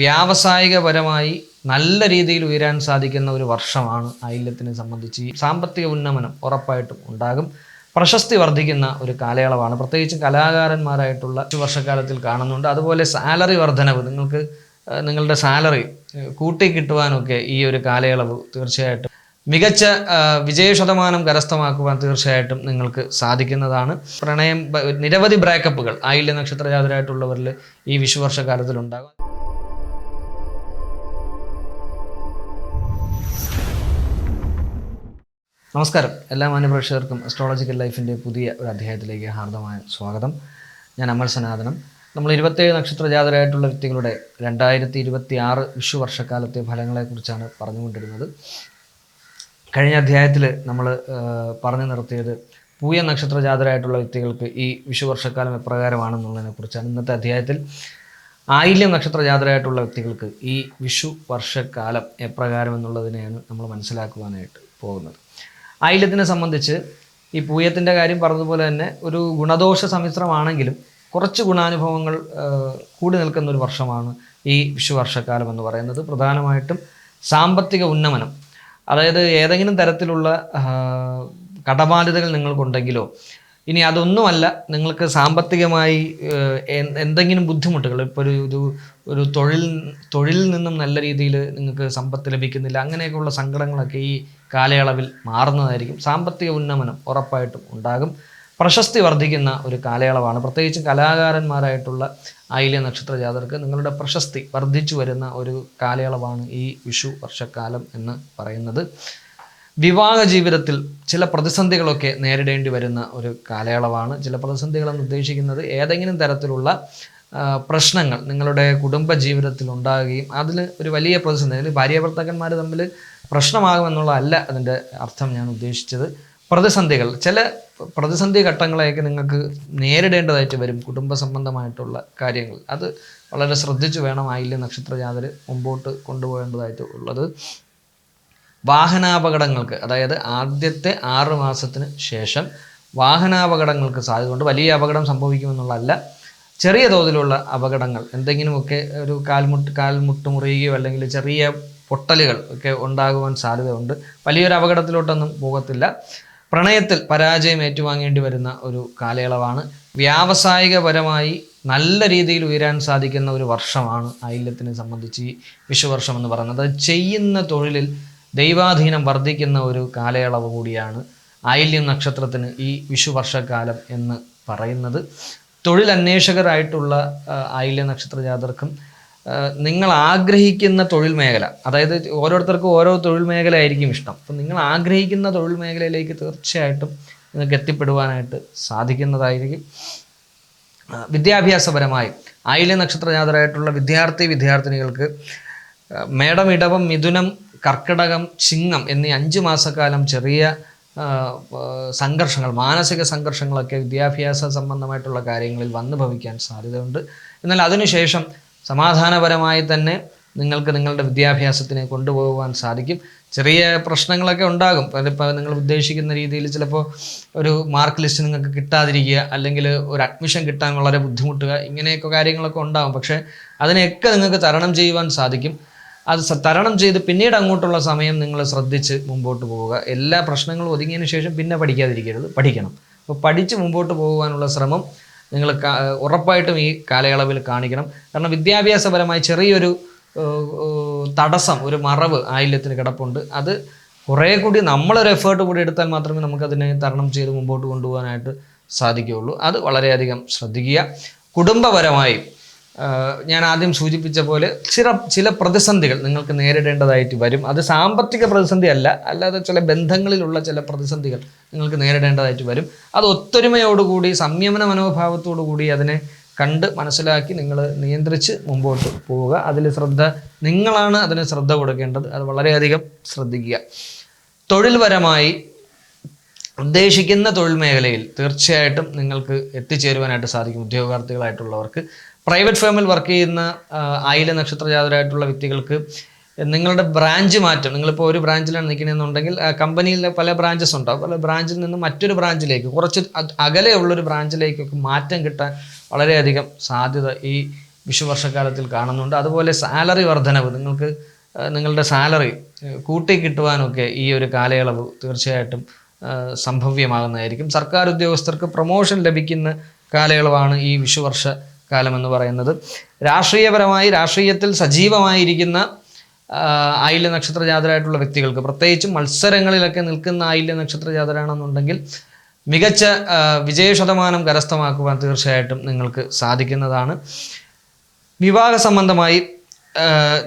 വ്യാവസായികപരമായി നല്ല രീതിയിൽ ഉയരാൻ സാധിക്കുന്ന ഒരു വർഷമാണ് ആയില്യത്തിനെ സംബന്ധിച്ച്. സാമ്പത്തിക ഉന്നമനം ഉറപ്പായിട്ടും ഉണ്ടാകും. പ്രശസ്തി വർദ്ധിക്കുന്ന ഒരു കാലയളവാണ്. പ്രത്യേകിച്ചും കലാകാരന്മാരായിട്ടുള്ള വർഷക്കാലത്തിൽ കാണുന്നുണ്ട്. അതുപോലെ സാലറി വർധനവ്, നിങ്ങളുടെ സാലറി കൂട്ടി കിട്ടുവാനൊക്കെ ഈ ഒരു കാലയളവ് തീർച്ചയായിട്ടും മികച്ച വിജയശതമാനം കരസ്ഥമാക്കുവാൻ തീർച്ചയായിട്ടും നിങ്ങൾക്ക് സാധിക്കുന്നതാണ്. നിരവധി ബ്രേക്കപ്പുകൾ ആയില്യ നക്ഷത്ര ജാതരായിട്ടുള്ളവരിൽ ഈ വിഷുവർഷക്കാലത്തിൽ ഉണ്ടാകും. നമസ്കാരം, എല്ലാ മാന്യപ്രേക്ഷകർക്കും അസ്ട്രോളജിക്കൽ ലൈഫിൻ്റെ പുതിയ ഒരു അധ്യായത്തിലേക്ക് ഹാർദമായ സ്വാഗതം. ഞാൻ അമൽ സനാതനം. നമ്മൾ 27 നക്ഷത്ര ജാതരായിട്ടുള്ള വ്യക്തികളുടെ 2026 വിഷു വർഷക്കാലത്തെ ഫലങ്ങളെക്കുറിച്ചാണ് പറഞ്ഞുകൊണ്ടിരുന്നത്. കഴിഞ്ഞ അധ്യായത്തിൽ നമ്മൾ പറഞ്ഞു നിർത്തിയത് പൂയ നക്ഷത്ര ജാതരായിട്ടുള്ള വ്യക്തികൾക്ക് ഈ വിഷു വർഷക്കാലം എപ്രകാരമാണെന്നുള്ളതിനെക്കുറിച്ചാണ്. ഇന്നത്തെ അധ്യായത്തിൽ ആയില്യം നക്ഷത്ര ജാതരായിട്ടുള്ള വ്യക്തികൾക്ക് ഈ വിഷു വർഷക്കാലം എപ്രകാരം എന്നുള്ളതിനെയാണ് നമ്മൾ മനസ്സിലാക്കുവാനായിട്ട് പോകുന്നത്. ആയില്യത്തിനെ സംബന്ധിച്ച് ഈ പൂയത്തിൻ്റെ കാര്യം പറഞ്ഞതുപോലെ തന്നെ ഒരു ഗുണദോഷ സമ്മിശ്രമാണെങ്കിലും കുറച്ച് ഗുണാനുഭവങ്ങൾ കൂടി നിൽക്കുന്ന ഒരു വർഷമാണ് ഈ വിഷു വർഷക്കാലം എന്ന് പറയുന്നത്. പ്രധാനമായിട്ടും സാമ്പത്തിക ഉന്നമനം, അതായത് ഏതെങ്കിലും തരത്തിലുള്ള കടബാധ്യതകൾ നിങ്ങൾക്കുണ്ടെങ്കിലോ ഇനി അതൊന്നുമല്ല നിങ്ങൾക്ക് സാമ്പത്തികമായി എന്തെങ്കിലും ബുദ്ധിമുട്ടുകൾ, ഇപ്പോൾ ഒരു തൊഴിലിൽ നിന്നും നല്ല രീതിയിൽ നിങ്ങൾക്ക് സമ്പത്ത് ലഭിക്കുന്നില്ല, അങ്ങനെയൊക്കെയുള്ള സങ്കടങ്ങളൊക്കെ ഈ കാലയളവിൽ മാറുന്നതായിരിക്കും. സാമ്പത്തിക ഉന്നമനം ഉറപ്പായിട്ടും ഉണ്ടാകും. പ്രശസ്തി വർദ്ധിക്കുന്ന ഒരു കാലയളവാണ്. പ്രത്യേകിച്ചും കലാകാരന്മാരായിട്ടുള്ള ആയില്യ നക്ഷത്ര ജാതർക്ക് നിങ്ങളുടെ പ്രശസ്തി വർദ്ധിച്ചു വരുന്ന ഒരു കാലയളവാണ് ഈ വിഷു വർഷക്കാലം എന്ന് പറയുന്നത്. വിവാഹ ജീവിതത്തിൽ ചില പ്രതിസന്ധികളൊക്കെ നേരിടേണ്ടി വരുന്ന ഒരു കാലയളവാണ്. ചില പ്രതിസന്ധികളെന്ന് ഉദ്ദേശിക്കുന്നത് ഏതെങ്കിലും തരത്തിലുള്ള പ്രശ്നങ്ങൾ നിങ്ങളുടെ കുടുംബ ജീവിതത്തിൽ ഉണ്ടാകുകയും അതിൽ ഒരു വലിയ പ്രതിസന്ധി, അതിൽ ഭാര്യാഭർത്താക്കന്മാർ തമ്മിൽ പ്രശ്നമാകുമെന്നുള്ളതല്ല അതിൻ്റെ അർത്ഥം ഞാൻ ഉദ്ദേശിച്ചത്. പ്രതിസന്ധികൾ, ചില പ്രതിസന്ധി ഘട്ടങ്ങളെയൊക്കെ നിങ്ങൾക്ക് നേരിടേണ്ടതായിട്ട് വരും. കുടുംബ സംബന്ധമായിട്ടുള്ള കാര്യങ്ങൾ അത് വളരെ ശ്രദ്ധിച്ചു വേണം ആയില്യ നക്ഷത്ര ജാതർ മുമ്പോട്ട് കൊണ്ടുപോകേണ്ടതായിട്ട് ഉള്ളത്. വാഹനാപകടങ്ങൾക്ക്, അതായത് ആദ്യത്തെ 6 മാസത്തിന് ശേഷം വാഹനാപകടങ്ങൾക്ക് സാധ്യതയുണ്ട്. വലിയ അപകടം സംഭവിക്കുമെന്നുള്ളതല്ല, ചെറിയ തോതിലുള്ള അപകടങ്ങൾ, എന്തെങ്കിലുമൊക്കെ ഒരു കാൽമുട്ട് മുറിയുകയോ അല്ലെങ്കിൽ ചെറിയ പൊട്ടലുകൾ ഒക്കെ ഉണ്ടാകുവാൻ സാധ്യതയുണ്ട്. വലിയൊരു അപകടത്തിലോട്ടൊന്നും പോകത്തില്ല. പ്രണയത്തിൽ പരാജയം ഏറ്റുവാങ്ങേണ്ടി വരുന്ന ഒരു കാലയളവാണ്. വ്യാവസായികപരമായി നല്ല രീതിയിൽ ഉയരാൻ സാധിക്കുന്ന ഒരു വർഷമാണ് ആയില്യത്തിനെ സംബന്ധിച്ച് ഈ വിഷുവർഷം എന്ന് പറയുന്നത്. ചെയ്യുന്ന തൊഴിലിൽ ദൈവാധീനം വർദ്ധിക്കുന്ന ഒരു കാലയളവ് കൂടിയാണ് ആയില്യം നക്ഷത്രത്തിന് ഈ വിഷു വർഷക്കാലം എന്ന് പറയുന്നത്. തൊഴിലന്വേഷകരായിട്ടുള്ള ആയില്യ നക്ഷത്ര ജാതർക്കും നിങ്ങൾ ആഗ്രഹിക്കുന്ന തൊഴിൽ മേഖല, അതായത് ഓരോരുത്തർക്കും ഓരോ തൊഴിൽ മേഖല ആയിരിക്കും ഇഷ്ടം. അപ്പം നിങ്ങൾ ആഗ്രഹിക്കുന്ന തൊഴിൽ മേഖലയിലേക്ക് തീർച്ചയായിട്ടും നിങ്ങൾക്ക് എത്തിപ്പെടുവാനായിട്ട് സാധിക്കുന്നതായിരിക്കും. വിദ്യാഭ്യാസപരമായി ആയില്യ നക്ഷത്ര ജാതരായിട്ടുള്ള വിദ്യാർത്ഥിനികൾക്ക് മേടം, ഇടവം, മിഥുനം, കർക്കിടകം, ചിങ്ങം എന്നീ 5 മാസക്കാലം ചെറിയ സംഘർഷങ്ങൾ, മാനസിക സംഘർഷങ്ങളൊക്കെ വിദ്യാഭ്യാസ സംബന്ധമായിട്ടുള്ള കാര്യങ്ങളിൽ വന്നു ഭവിക്കാൻ സാധ്യതയുണ്ട്. എന്നാൽ അതിനുശേഷം സമാധാനപരമായി തന്നെ നിങ്ങൾക്ക് നിങ്ങളുടെ വിദ്യാഭ്യാസത്തിനെ കൊണ്ടുപോകുവാൻ സാധിക്കും. ചെറിയ പ്രശ്നങ്ങളൊക്കെ ഉണ്ടാകും. അതിപ്പോൾ നിങ്ങൾ ഉദ്ദേശിക്കുന്ന രീതിയിൽ ചിലപ്പോൾ ഒരു മാർക്ക് ലിസ്റ്റ് നിങ്ങൾക്ക് കിട്ടാതിരിക്കുക, അല്ലെങ്കിൽ ഒരു അഡ്മിഷൻ കിട്ടാൻ വളരെ ബുദ്ധിമുട്ടുക, ഇങ്ങനെയൊക്കെ കാര്യങ്ങളൊക്കെ ഉണ്ടാകും. പക്ഷേ അതിനെയൊക്കെ നിങ്ങൾക്ക് തരണം ചെയ്യുവാൻ സാധിക്കും. അത് തരണം ചെയ്ത് പിന്നീട് അങ്ങോട്ടുള്ള സമയം നിങ്ങൾ ശ്രദ്ധിച്ച് മുമ്പോട്ട് പോവുക. എല്ലാ പ്രശ്നങ്ങളും ഒതുങ്ങിയതിന് ശേഷം പിന്നെ പഠിക്കാതിരിക്കരുത്, പഠിക്കണം. അപ്പോൾ പഠിച്ച് മുമ്പോട്ട് പോകുവാനുള്ള ശ്രമം നിങ്ങൾ ഉറപ്പായിട്ടും ഈ കാലയളവിൽ കാണിക്കണം. കാരണം വിദ്യാഭ്യാസപരമായി ചെറിയൊരു തടസ്സം, ഒരു മറവ് ആയില്യത്തിന് കിടപ്പുണ്ട്. അത് കുറേ കൂടി നമ്മളൊരു എഫേർട്ട് കൂടി എടുത്താൽ മാത്രമേ നമുക്കതിനെ തരണം ചെയ്ത് മുമ്പോട്ട് കൊണ്ടുപോകാനായിട്ട് സാധിക്കുകയുള്ളൂ. അത് വളരെയധികം ശ്രദ്ധിക്കുക. കുടുംബപരമായി ഞാൻ ആദ്യം സൂചിപ്പിച്ച പോലെ ചില പ്രതിസന്ധികൾ നിങ്ങൾക്ക് നേരിടേണ്ടതായിട്ട് വരും. അത് സാമ്പത്തിക പ്രതിസന്ധി അല്ലാതെ ചില ബന്ധങ്ങളിലുള്ള ചില പ്രതിസന്ധികൾ നിങ്ങൾക്ക് നേരിടേണ്ടതായിട്ട് വരും. അത് ഒത്തൊരുമയോടുകൂടി, സംയമന മനോഭാവത്തോടു കൂടി അതിനെ കണ്ട് മനസ്സിലാക്കി നിങ്ങൾ നിയന്ത്രിച്ച് മുമ്പോട്ട് പോവുക. നിങ്ങളാണ് അതിന് ശ്രദ്ധ കൊടുക്കേണ്ടത്. അത് വളരെയധികം ശ്രദ്ധിക്കുക. തൊഴിൽപരമായി ഉദ്ദേശിക്കുന്ന തൊഴിൽ മേഖലയിൽ തീർച്ചയായിട്ടും നിങ്ങൾക്ക് എത്തിച്ചേരുവാനായിട്ട് സാധിക്കും. ഉദ്യോഗാർത്ഥികളായിട്ടുള്ളവർക്ക്, പ്രൈവറ്റ് ഫേമിൽ വർക്ക് ചെയ്യുന്ന ആയില്യ നക്ഷത്ര ജാതരായിട്ടുള്ള വ്യക്തികൾക്ക് നിങ്ങളുടെ ബ്രാഞ്ച് മാറ്റം, നിങ്ങളിപ്പോൾ ഒരു ബ്രാഞ്ചിലാണ് നിൽക്കുന്നതെന്നുണ്ടെങ്കിൽ കമ്പനിയിലെ പല ബ്രാഞ്ചസ് ഉണ്ടാവും. പല ബ്രാഞ്ചിൽ നിന്ന് മറ്റൊരു ബ്രാഞ്ചിലേക്ക്, കുറച്ച് അകലെയുള്ളൊരു ബ്രാഞ്ചിലേക്കൊക്കെ മാറ്റം കിട്ടാൻ വളരെയധികം സാധ്യത ഈ വിഷുവർഷക്കാലത്തിൽ കാണുന്നുണ്ട്. അതുപോലെ സാലറി വർധനവ്, നിങ്ങൾക്ക് നിങ്ങളുടെ സാലറി കൂട്ടി കിട്ടുവാനൊക്കെ ഈ ഒരു കാലയളവ് തീർച്ചയായിട്ടും സംഭവ്യമാകുന്നതായിരിക്കും. സർക്കാർ ഉദ്യോഗസ്ഥർക്ക് പ്രൊമോഷൻ ലഭിക്കുന്ന കാലയളവാണ് ഈ വിഷുവർഷ കാലം എന്ന് പറയുന്നത്. രാഷ്ട്രീയത്തിൽ സജീവമായിരിക്കുന്ന ആയില്യ നക്ഷത്ര ജാതരായിട്ടുള്ള വ്യക്തികൾക്ക്, പ്രത്യേകിച്ചും മത്സരങ്ങളിലൊക്കെ നിൽക്കുന്ന ആയില്യ നക്ഷത്ര ജാതരാണെന്നുണ്ടെങ്കിൽ മികച്ച വിജയശതമാനം കരസ്ഥമാക്കുവാൻ തീർച്ചയായിട്ടും നിങ്ങൾക്ക് സാധിക്കുന്നതാണ്. വിവാഹ സംബന്ധമായി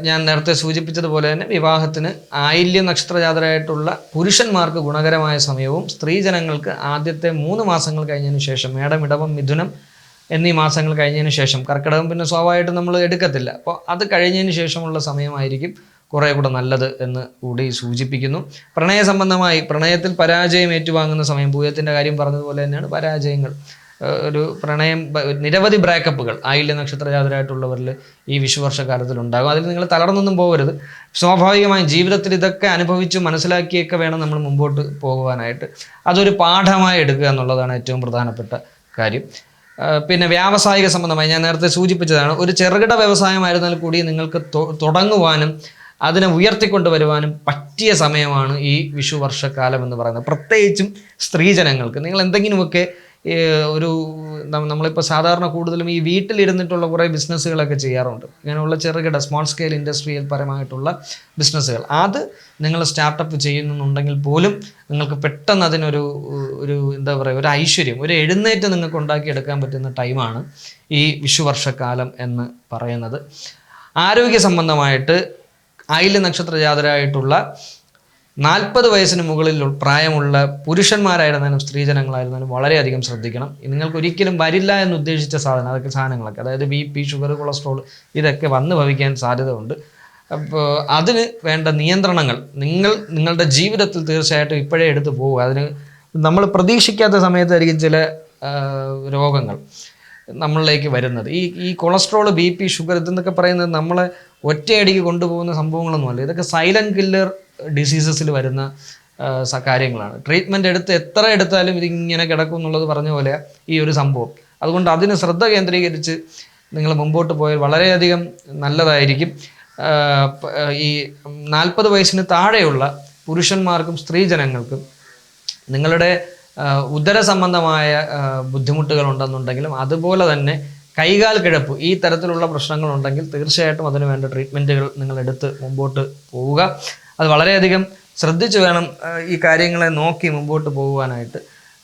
ഞാൻ നേരത്തെ സൂചിപ്പിച്ചതുപോലെ തന്നെ വിവാഹത്തിന് ആയില്യ നക്ഷത്ര ജാതരായിട്ടുള്ള പുരുഷന്മാർക്ക് ഗുണകരമായ സമയവും സ്ത്രീജനങ്ങൾക്ക് ആദ്യത്തെ 3 മാസങ്ങൾ കഴിഞ്ഞതിന് ശേഷം, മേടം, ഇടവം, മിഥുനം എന്നീ മാസങ്ങൾ കഴിഞ്ഞതിന് ശേഷം, കർക്കിടകം പിന്നെ സ്വാഭാവികമായിട്ടും നമ്മൾ എടുക്കത്തില്ല, അപ്പോൾ അത് കഴിഞ്ഞതിന് ശേഷമുള്ള സമയമായിരിക്കും കുറേ കൂടെ നല്ലത് എന്ന് കൂടി സൂചിപ്പിക്കുന്നു. പ്രണയ സംബന്ധമായി പ്രണയത്തിൽ പരാജയം ഏറ്റുവാങ്ങുന്ന സമയം, ഭൂയത്തിൻ്റെ കാര്യം പറഞ്ഞതുപോലെ തന്നെയാണ് പരാജയങ്ങൾ, ഒരു പ്രണയം, നിരവധി ബ്രേക്കപ്പുകൾ ആയില്യ നക്ഷത്ര ജാതരായിട്ടുള്ളവരിൽ ഈ വിഷുവർഷക്കാലത്തിൽ ഉണ്ടാകും. അതിൽ നിങ്ങൾ തളർന്നൊന്നും പോകരുത്. സ്വാഭാവികമായും ജീവിതത്തിൽ ഇതൊക്കെ അനുഭവിച്ച് മനസ്സിലാക്കിയൊക്കെ വേണം നമ്മൾ മുമ്പോട്ട് പോകുവാനായിട്ട്. അതൊരു പാഠമായി എടുക്കുക എന്നുള്ളതാണ് ഏറ്റവും പ്രധാനപ്പെട്ട കാര്യം. പിന്നെ വ്യാവസായിക സംബന്ധമായി ഞാൻ നേരത്തെ സൂചിപ്പിച്ചതാണ്, ഒരു ചെറുകിട വ്യവസായമായിരുന്നാൽ കൂടി നിങ്ങൾക്ക് തുടങ്ങുവാനും അതിനെ ഉയർത്തിക്കൊണ്ടുവരുവാനും പറ്റിയ സമയമാണ് ഈ വിഷുവർഷക്കാലം എന്ന് പറയുന്നത്. പ്രത്യേകിച്ചും സ്ത്രീജനങ്ങൾക്ക് നിങ്ങൾ എന്തെങ്കിലുമൊക്കെ നമ്മളിപ്പോൾ സാധാരണ കൂടുതലും ഈ വീട്ടിലിരുന്നിട്ടുള്ള കുറേ ബിസിനസ്സുകളൊക്കെ ചെയ്യാറുണ്ട്. ഇങ്ങനെയുള്ള ചെറുകിട സ്മോൾ സ്കെയിൽ ഇൻഡസ്ട്രിയൽ പരമായിട്ടുള്ള ബിസിനസ്സുകൾ, അത് നിങ്ങൾ സ്റ്റാർട്ടപ്പ് ചെയ്യുന്നുണ്ടെങ്കിൽ പോലും നിങ്ങൾക്ക് പെട്ടെന്ന് അതിനൊരു എന്താ പറയുക, ഒരു ഐശ്വര്യം, ഒരു എഴുന്നേറ്റ് നിങ്ങൾക്ക് ഉണ്ടാക്കിയെടുക്കാൻ പറ്റുന്ന ടൈമാണ് ഈ വിഷുവർഷക്കാലം എന്ന് പറയുന്നത്. ആരോഗ്യ സംബന്ധമായിട്ട് ആയില്യ നക്ഷത്ര ജാതരായിട്ടുള്ള 40 വയസ്സിന് മുകളിൽ പ്രായമുള്ള പുരുഷന്മാരായിരുന്നാലും സ്ത്രീജനങ്ങളായിരുന്നാലും വളരെയധികം ശ്രദ്ധിക്കണം. നിങ്ങൾക്ക് ഒരിക്കലും വരില്ല എന്ന് ഉദ്ദേശിച്ച സാധനങ്ങളൊക്കെ, അതായത് BP, ഷുഗർ, കൊളസ്ട്രോൾ, ഇതൊക്കെ വന്നു ഭവിക്കാൻ സാധ്യത ഉണ്ട്. അപ്പോൾ അതിന് വേണ്ട നിയന്ത്രണങ്ങൾ നിങ്ങളുടെ ജീവിതത്തിൽ തീർച്ചയായിട്ടും ഇപ്പോഴേ എടുത്ത് പോവുക. അതിന് നമ്മൾ പ്രതീക്ഷിക്കാത്ത സമയത്തായിരിക്കും ചില രോഗങ്ങൾ നമ്മളിലേക്ക് വരുന്നത്. ഈ കൊളസ്ട്രോൾ, BP, ഷുഗർ ഇതെന്നൊക്കെ പറയുന്നത് നമ്മളെ ഒറ്റയടിക്ക് കൊണ്ടുപോകുന്ന സംഭവങ്ങളൊന്നുമല്ല. ഇതൊക്കെ സൈലൻറ്റ് കില്ലർ ഡിസീസസിൽ വരുന്ന കാര്യങ്ങളാണ്. ട്രീറ്റ്മെൻറ്റ് എത്ര എടുത്താലും ഇതിങ്ങനെ കിടക്കും എന്നുള്ളത് പറഞ്ഞ പോലെ ഈ ഒരു സംഭവം. അതുകൊണ്ട് അതിന് ശ്രദ്ധ കേന്ദ്രീകരിച്ച് നിങ്ങൾ മുമ്പോട്ട് പോയാൽ വളരെയധികം നല്ലതായിരിക്കും. ഈ 40 വയസ്സിന് താഴെയുള്ള പുരുഷന്മാർക്കും സ്ത്രീജനങ്ങൾക്കും നിങ്ങളുടെ ഉദര സംബന്ധമായ ബുദ്ധിമുട്ടുകൾ ഉണ്ടെന്നുണ്ടെങ്കിലും, അതുപോലെ തന്നെ കൈകാൽ കിഴപ്പ്, ഈ തരത്തിലുള്ള പ്രശ്നങ്ങളുണ്ടെങ്കിൽ തീർച്ചയായിട്ടും അതിന് വേണ്ട ട്രീറ്റ്മെൻറ്റുകൾ നിങ്ങളെടുത്ത് മുമ്പോട്ട് പോവുക. അത് വളരെയധികം ശ്രദ്ധിച്ച് വേണം ഈ കാര്യങ്ങളെ നോക്കി മുമ്പോട്ട് പോകുവാനായിട്ട്.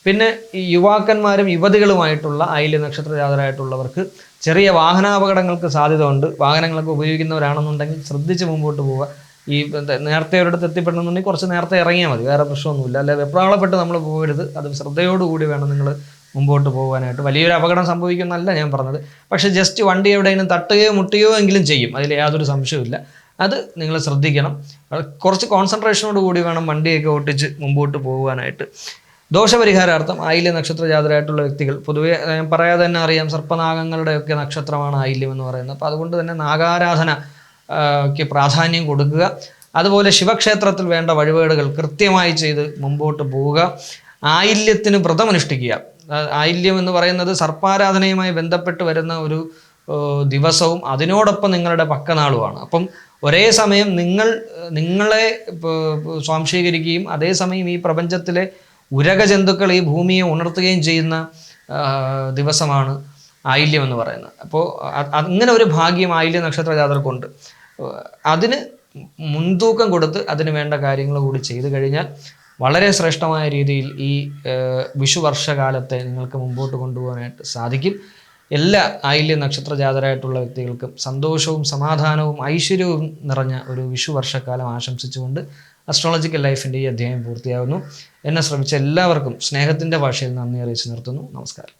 പിന്നെ ഈ യുവാക്കന്മാരും യുവതികളുമായിട്ടുള്ള ആയില്യ നക്ഷത്ര ജാതരായിട്ടുള്ളവർക്ക് ചെറിയ വാഹനാപകടങ്ങൾക്ക് സാധ്യത ഉണ്ട്. വാഹനങ്ങളൊക്കെ ഉപയോഗിക്കുന്നവരാണെന്നുണ്ടെങ്കിൽ ശ്രദ്ധിച്ച് മുമ്പോട്ട് പോവുക. ഈ നേരത്തെ ഒരിടത്ത് എത്തിപ്പെടണമെന്നുണ്ടെങ്കിൽ കുറച്ച് നേരത്തെ ഇറങ്ങിയാൽ മതി, വേറെ പ്രശ്നമൊന്നുമില്ല. അല്ലെ വെപ്രാളപ്പെട്ട് നമ്മൾ പോകരുത്. അത് ശ്രദ്ധയോടുകൂടി വേണം നിങ്ങൾ മുമ്പോട്ട് പോകാനായിട്ട്. വലിയൊരു അപകടം സംഭവിക്കുമെന്നല്ല ഞാൻ പറഞ്ഞത്, പക്ഷേ ജസ്റ്റ് വണ്ടി എവിടെയെങ്കിലും തട്ടുകയോ മുട്ടുകയോ എങ്കിലും ചെയ്യും, അതിൽ യാതൊരു സംശയവുമില്ല. അത് നിങ്ങൾ ശ്രദ്ധിക്കണം. കുറച്ച് കോൺസെൻട്രേഷനോട് കൂടി വേണം വണ്ടിയൊക്കെ ഓട്ടിച്ച് മുമ്പോട്ട് പോകുവാനായിട്ട്. ദോഷപരിഹാരാർത്ഥം ആയില്യ നക്ഷത്ര ജാതരായിട്ടുള്ള വ്യക്തികൾ, പൊതുവെ ഞാൻ പറയാതെ തന്നെ അറിയാം, സർപ്പനാഗങ്ങളുടെയൊക്കെ നക്ഷത്രമാണ് ആയില്യം എന്ന് പറയുന്നത്. അപ്പോൾ അതുകൊണ്ട് തന്നെ നാഗാരാധനയ്ക്ക് പ്രാധാന്യം കൊടുക്കുക. അതുപോലെ ശിവക്ഷേത്രത്തിൽ വേണ്ട വഴിപാടുകൾ കൃത്യമായി ചെയ്ത് മുമ്പോട്ട് പോവുക. ആയില്യത്തിന് വ്രതമനുഷ്ഠിക്കുക. ആയില്യം എന്ന് പറയുന്നത് സർപ്പാരാധനയുമായി ബന്ധപ്പെട്ട് വരുന്ന ഒരു ദിവസവും അതിനോടൊപ്പം നിങ്ങളുടെ പക്കനാളുമാണ്. അപ്പം ഒരേ സമയം നിങ്ങളെ സ്വാംശീകരിക്കുകയും അതേസമയം ഈ പ്രപഞ്ചത്തിലെ ഉരകജന്തുക്കൾ ഈ ഭൂമിയെ ഉണർത്തുകയും ചെയ്യുന്ന ദിവസമാണ് ആയില്യം എന്ന് പറയുന്നത്. അപ്പോൾ അങ്ങനെ ഒരു ഭാഗ്യം ആയില്യ നക്ഷത്ര ജാതർക്കുണ്ട്. അതിന് മുൻതൂക്കം കൊടുത്ത് അതിന് വേണ്ട കാര്യങ്ങൾ കൂടി ചെയ്തു കഴിഞ്ഞാൽ വളരെ ശ്രേഷ്ഠമായ രീതിയിൽ ഈ വിഷുവർഷകാലത്തെ നിങ്ങൾക്ക് മുമ്പോട്ട് കൊണ്ടുപോകാനായിട്ട് സാധിക്കും. എല്ലാ ആയില്യ നക്ഷത്ര ജാതരായിട്ടുള്ള വ്യക്തികൾക്കും സന്തോഷവും സമാധാനവും ഐശ്വര്യവും നിറഞ്ഞ ഒരു വിഷുവർഷക്കാലം ആശംസിച്ചുകൊണ്ട് അസ്ട്രോളജിക്കൽ ലൈഫിൻ്റെ ഈ അധ്യായം പൂർത്തിയാകുന്നു. എന്നെ ശ്രമിച്ച എല്ലാവർക്കും സ്നേഹത്തിൻ്റെ ഭാഷയിൽ നന്ദി അറിയിച്ച് നിർത്തുന്നു. നമസ്കാരം.